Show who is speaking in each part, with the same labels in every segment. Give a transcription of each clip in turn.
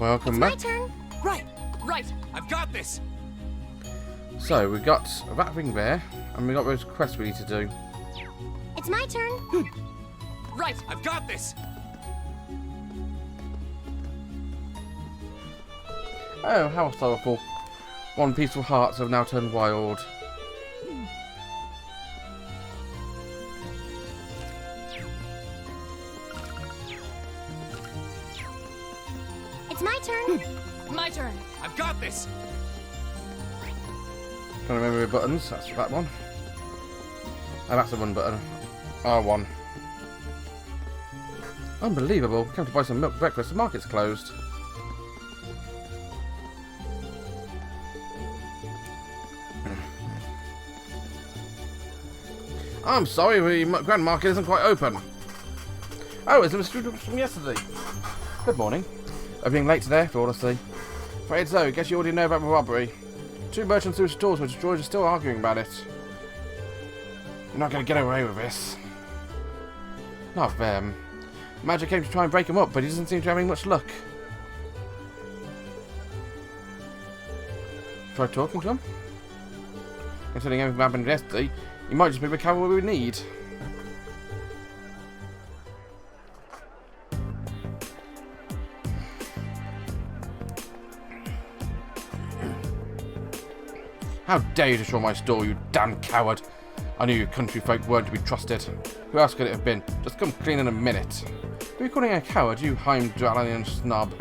Speaker 1: Welcome back.
Speaker 2: It's my turn.
Speaker 3: Right. I've got this.
Speaker 1: So, we got that thing there, and we got those quests we need to do.
Speaker 2: It's my turn.
Speaker 3: Right. I've got this.
Speaker 1: Oh, how sorrowful. One peaceful hearts have now turned wild.
Speaker 2: It's my turn.
Speaker 3: My turn. I've got this.
Speaker 1: Trying to remember the buttons. That's that one. Oh, that's the one button. R1. Unbelievable. Came to buy some milk breakfast. The market's closed. I'm sorry, the Grand Market isn't quite open. Oh, it's a student from yesterday. Good morning. Everything late today, for all I see. Afraid so. Guess you already know about the robbery. 2 merchants whose stores were destroyed are still arguing about it. You're not going to get away with this. Not them. Magic came to try and break him up, but he doesn't seem to be having much luck. Try talking to him? Considering everything happened yesterday, he might just be the cavalry we need. How dare you destroy my store, you damn coward! I knew you country folk weren't to be trusted. Who else could it have been? Just come clean in a minute. Who are you calling a coward, you Heimdallanian snub?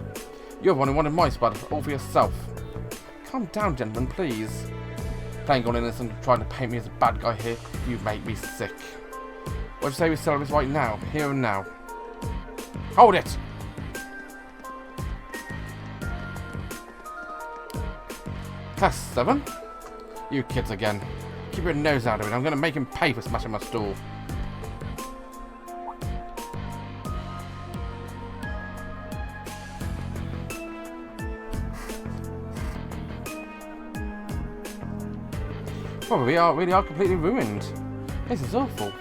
Speaker 1: You're the one who wanted my spud, all for yourself. Calm down, gentlemen, please. Playing all innocent and trying to paint me as a bad guy here, you make me sick. What do you say we settle this right now, here and now? Hold it! Class 7? You kids again. Keep your nose out of it. I'm going to make him pay for smashing my stall. Well, we really are completely ruined. This is awful.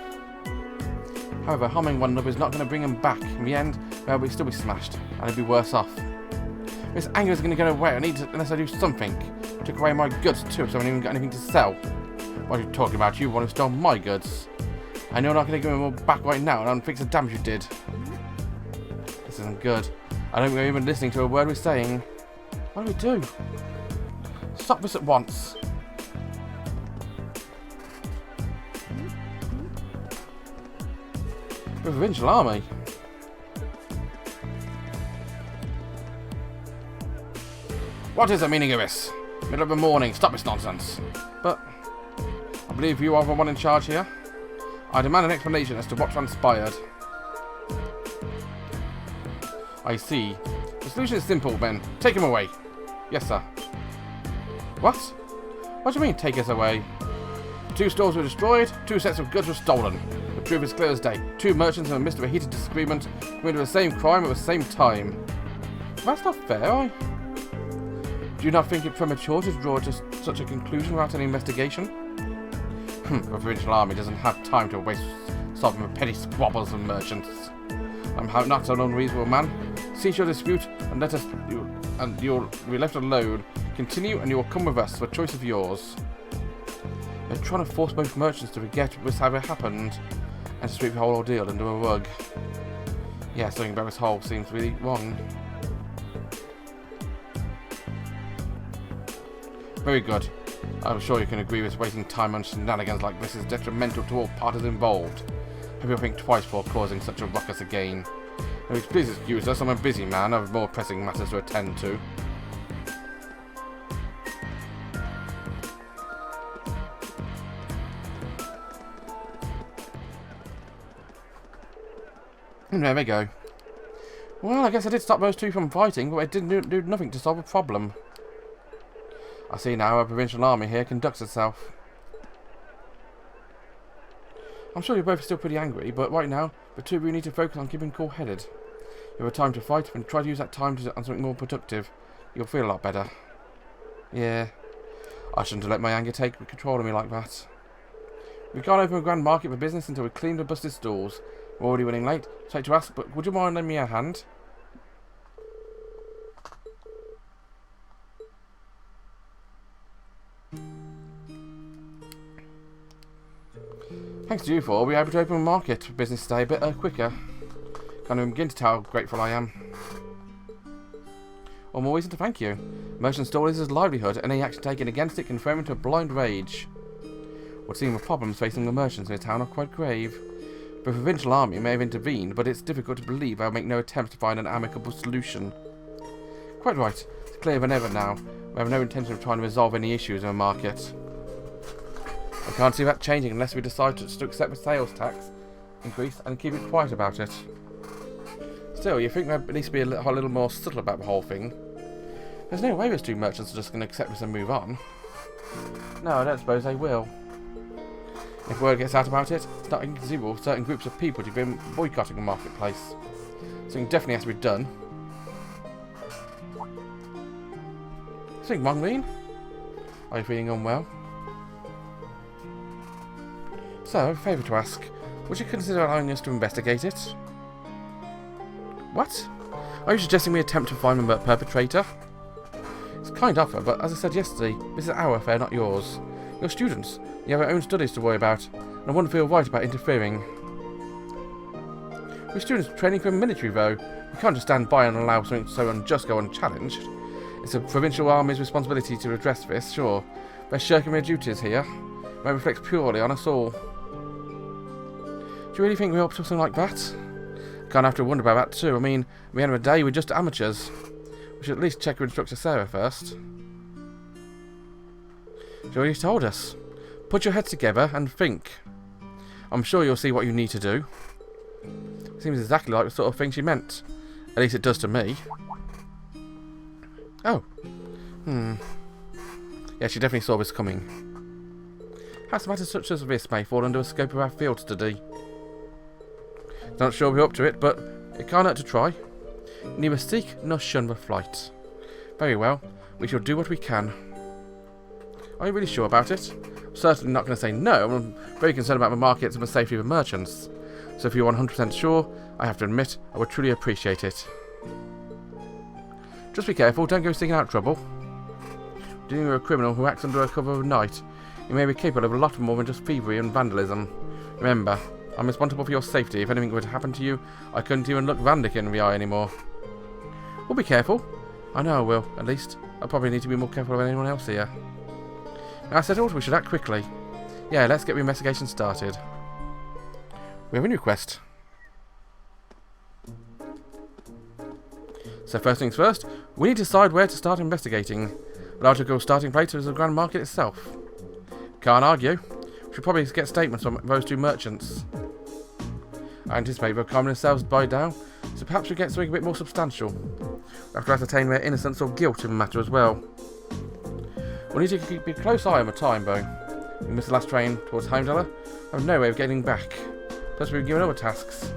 Speaker 1: However, harming one another is not going to bring them back. In the end, well, we'll still be smashed, and it'll be worse off. This anger is going to go away. I need to, unless I do something. Took away my goods too, so I haven't even got anything to sell. What are you talking about? You want to steal my goods? I know I'm not going to give them all back right now, and I'll fix the damage you did. This isn't good. I don't think we're even listening to a word we're saying. What do we do? Stop this at once. We're a provincial army. What is the meaning of this? Middle of the morning, stop this nonsense. But I believe you are the one in charge here. I demand an explanation as to what transpired. I see. The solution is simple, then. Take him away. Yes, sir. What? What do you mean, take us away? 2 stores were destroyed, 2 sets of goods were stolen. The truth is clear as day. 2 merchants in the midst of a heated disagreement committed the same crime at the same time. That's not fair, Do you not think it premature to draw to such a conclusion without any investigation? The provincial army doesn't have time to waste solving the petty squabbles of merchants. I'm not an unreasonable man. Cease your dispute and let us, you'll be left alone. Continue and you will come with us for choice of yours. They're trying to force both merchants to forget what's ever happened and to sweep the whole ordeal under a rug. Yeah, something about this whole seems really wrong. Very good. I'm sure you can agree with wasting time on shenanigans like this is detrimental to all parties involved. Hope you'll think twice before causing such a ruckus again. Please excuse us, I'm a busy man, I have more pressing matters to attend to. And there we go. Well, I guess I did stop those 2 from fighting, but it didn't do nothing to solve a problem. I see now how a provincial army here conducts itself. I'm sure you're both still pretty angry, but right now, the 2 of you need to focus on keeping cool-headed. You have time to fight, and try to use that time on something more productive. You'll feel a lot better. Yeah, I shouldn't have let my anger take control of me like that. We can't open a grand market for business until we've cleaned the busted stalls. We're already running late, so I hate to ask, but would you mind lending me a hand? Thanks to you four, we'll be able to open a market for business today a bit quicker. Can't even begin to tell how grateful I am. Or more reason to thank you. Merchant stole is his livelihood, and any action taken against it can throw him into a blind rage. What seem the problems facing the merchants in the town are quite grave. The provincial army may have intervened, but it's difficult to believe they'll make no attempt to find an amicable solution. Quite right. It's clearer than ever now. We have no intention of trying to resolve any issues in the market. I can't see that changing unless we decide to accept the sales tax increase and keep it quiet about it. Still, you think there needs to be a little more subtle about the whole thing. There's no way those two merchants are just going to accept this and move on. No, I don't suppose they will. If word gets out about it, it's not inconceivable certain groups of people to be boycotting the marketplace. Something definitely has to be done. Something wrong, Rean? Are you feeling unwell? So, a favour to ask. Would you consider allowing us to investigate it? What? Are you suggesting we attempt to find the perpetrator? It's kind of her, but as I said yesterday, this is our affair, not yours. You're students. You have your own studies to worry about, and I wouldn't feel right about interfering. We're students training for the military, though. We can't just stand by and allow something so unjust go unchallenged. It's the provincial army's responsibility to address this, sure. They're shirking their duties here. That reflects purely on us all. Do you really think we're up to something like that? Can't have to wonder about that too. I mean, at the end of the day, we're just amateurs. We should at least check with Instructor Sarah first. She already told us. Put your heads together and think. I'm sure you'll see what you need to do. Seems exactly like the sort of thing she meant. At least it does to me. Oh. Yeah, she definitely saw this coming. Perhaps matters such as this may fall under the scope of our field study. Not sure we're up to it, but it can't hurt to try. Neither seek nor shun the flight. Very well, we shall do what we can. Are you really sure about it? I'm certainly not going to say no. I'm very concerned about the markets and the safety of the merchants. So if you're 100% sure, I have to admit, I would truly appreciate it. Just be careful, don't go seeking out trouble. Dealing with a criminal who acts under a cover of night, you may be capable of a lot more than just thievery and vandalism. Remember, I'm responsible for your safety. If anything were to happen to you, I couldn't even look Vandic in the eye anymore. We'll be careful. I know I will, at least. I probably need to be more careful than anyone else here. Now settled, we should act quickly. Yeah, let's get the investigation started. We have a new quest. So first things first, we need to decide where to start investigating. The logical starting place is the Grand Market itself. Can't argue. We should probably get statements from those two merchants. I anticipate they'll calm themselves by now, so perhaps we get something a bit more substantial. We'll have to ascertain their innocence or guilt in the matter as well. We'll need to keep a close eye on the time, though. We missed the last train towards Heimdallr. I have no way of getting back. Plus we've been given other tasks.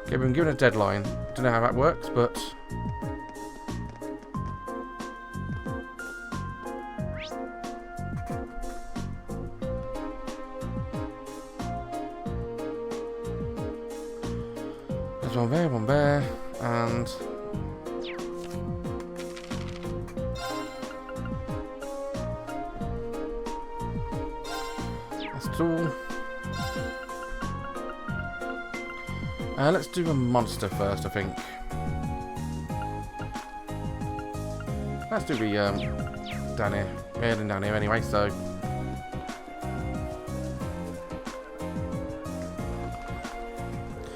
Speaker 1: Okay, we've been given a deadline. Don't know how that works, but... there's one there, and... that's all. Let's do the monster first, I think. Let's do the, down here. We're heading down here anyway, so...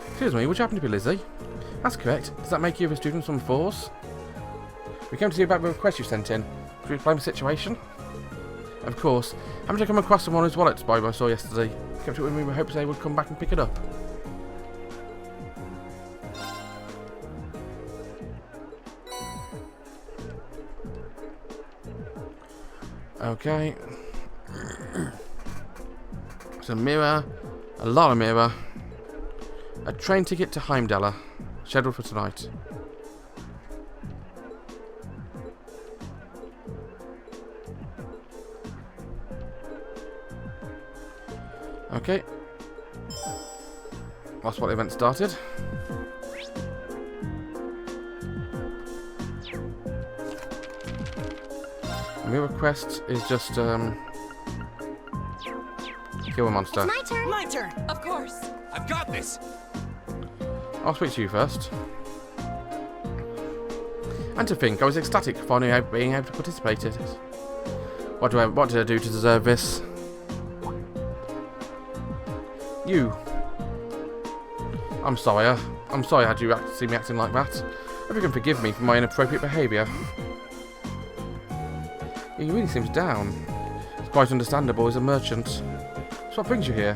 Speaker 1: Excuse me, would you happen to be Lizzie? That's correct. Does that make you the students from Thors? We came to see about the request you sent in. Could you explain the situation? Of course. Happened to come across someone whose wallet's by I saw yesterday. Kept it with me with hopes they would come back and pick it up. Okay. It's a mirror, a lot of mirror, a train ticket to Heimdallr, scheduled for tonight. Okay. That's what the event started. The mirror quest is just Kill a monster.
Speaker 2: It's my turn.
Speaker 4: My turn.
Speaker 5: Of course.
Speaker 3: I've got this.
Speaker 1: I'll speak to you first. And to think, I was ecstatic finally being able to participate in it. What did I do to deserve this? You. I'm sorry I had you see me acting like that. If you can forgive me for my inappropriate behaviour. He really seems down. It's quite understandable, he's a merchant. So what brings you here?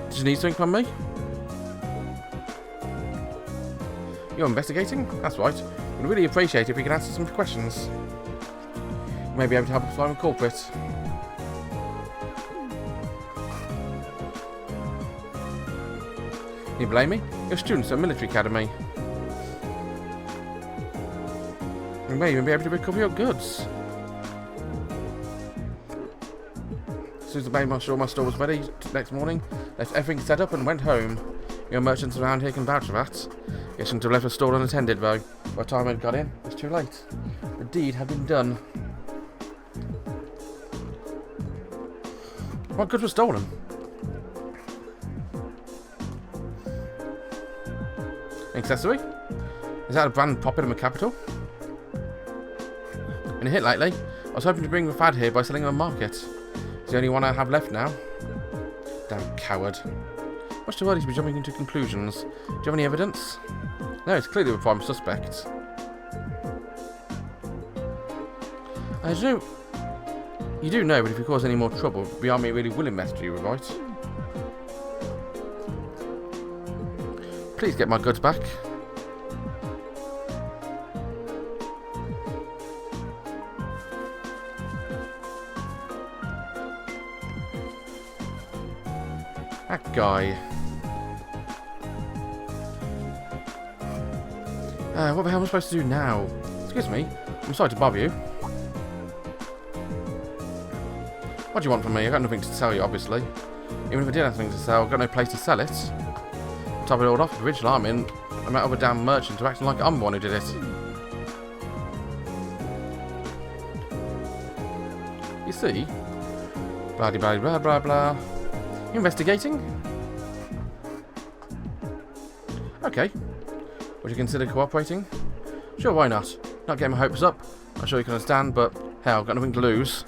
Speaker 1: Did you need something from me? You're investigating? That's right. We'd really appreciate it if you could answer some questions. You may be able to help us find a culprit. You blame me? You're students at Military Academy. You may even be able to recover your goods. As soon as I made sure my store was ready next morning, left everything set up and went home. Your merchants around here can vouch for that. You shouldn't have left the store unattended though. By the time I got in, it was too late. The deed had been done. What goods were stolen? An accessory? Is that a brand popular in the capital? Been a hit lately. I was hoping to bring the fad here by selling on the market. It's the only one I have left now. Damn coward. Much too early to be jumping into conclusions. Do you have any evidence? No, it's clearly the prime suspect. You do know, but if you cause any more trouble, the army really will invest you, right? Please get my goods back. That guy. What the hell am I supposed to do now? Excuse me, I'm sorry to bother you. What do you want from me? I've got nothing to sell you, obviously. Even if I did have something to sell, I've got no place to sell it. On top of it all off, the original army and I met other damn merchants who acting like I'm the one who did it. You see? Blah blah blah blah blah. Investigating? Okay. Would you consider cooperating? Sure, why not? Not getting my hopes up. I'm sure you can understand, but hell, I've got nothing to lose.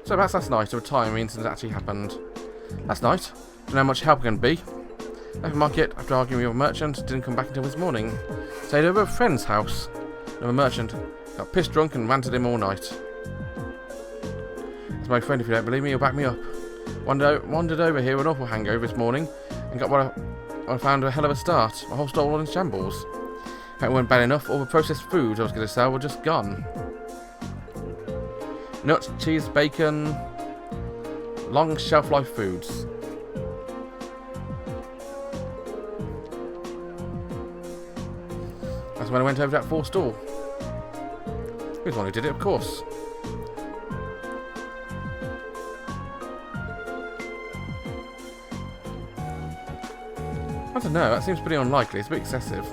Speaker 1: So that's last night, at the time the incident actually happened. Last night? Don't know how much help I can be. Left the market after arguing with a merchant, didn't come back until this morning. Stayed over at a friend's house. Another merchant got pissed drunk and ranted him all night. As my friend, if you don't believe me, you'll back me up. Wandered over here with an awful hangover this morning and got what I found a hell of a start. My whole store was in shambles. If it weren't bad enough, all the processed foods I was going to sell were just gone. Nuts, cheese, bacon, long shelf life foods. That's when I went over to that Thors store. Who's the one who did it, of course. I don't know, that seems pretty unlikely, it's a bit excessive.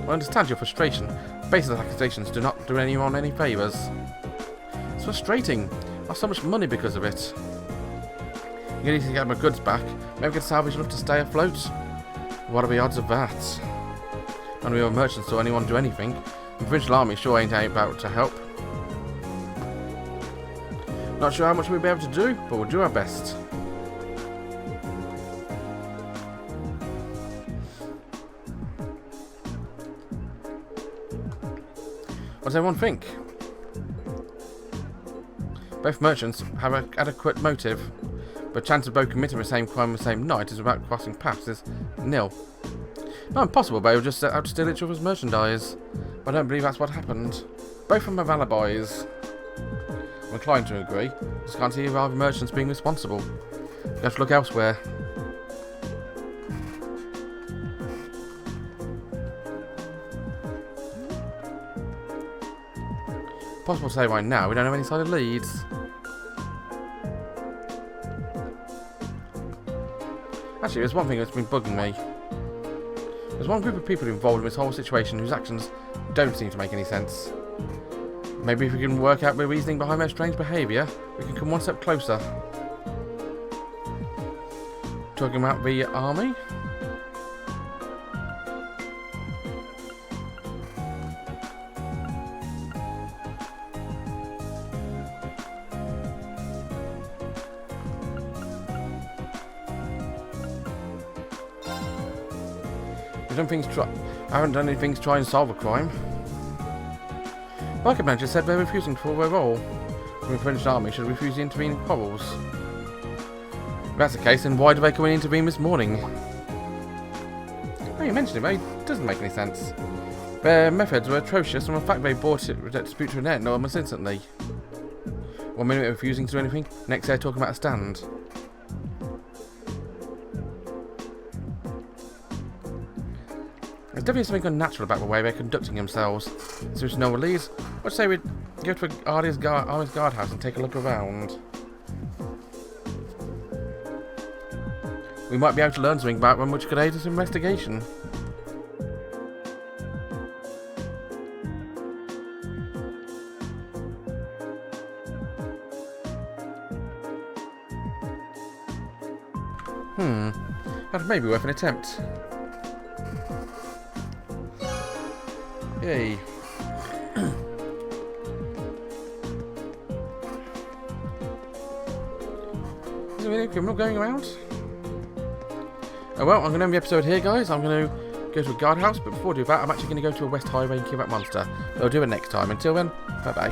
Speaker 1: I understand your frustration. Baseless accusations do not do anyone any favours. It's frustrating. I lost so much money because of it. You can easily get my goods back. Maybe get salvage enough to stay afloat. What are the odds of that? None of your merchants or anyone do anything. The provincial army sure ain't about to help. Not sure how much we'll be able to do, but we'll do our best. What does everyone think? Both merchants have an adequate motive, but chance of both committing the same crime the same night is without crossing paths is nil. Not impossible, but they were just set out to steal each other's merchandise. But I don't believe that's what happened. Both of them have alibis. I'm inclined to agree. Just can't see either merchants being responsible. You have to look elsewhere. Possible to say right now, we don't have any solid leads. Actually, there's one thing that's been bugging me. There's one group of people involved in this whole situation whose actions don't seem to make any sense. Maybe if we can work out the reasoning behind their strange behaviour, we can come one step closer. Talking about the army? I haven't done anything to try and solve a crime. Market manager said they're refusing to fulfill their role. The French army should refuse the intervening quarrels. If that's the case, then why do they come and intervene this morning? Oh, you mentioned it, but it doesn't make any sense. Their methods were atrocious, and the fact they brought it dispute to an end almost instantly. 1 minute they're refusing to do anything, next they're talking about a stand. There's definitely something unnatural about the way they're conducting themselves. Since no one leaves, let's say we go to Army's guardhouse and take a look around. We might be able to learn something about them which could aid us in investigation. That may be worth an attempt. Yay. Is there any criminal going around? Oh well, I'm going to end the episode here, guys. I'm going to go to a guardhouse, but before I do that, I'm actually going to go to a West Highway and kill that monster. I'll do it next time. Until then, bye-bye.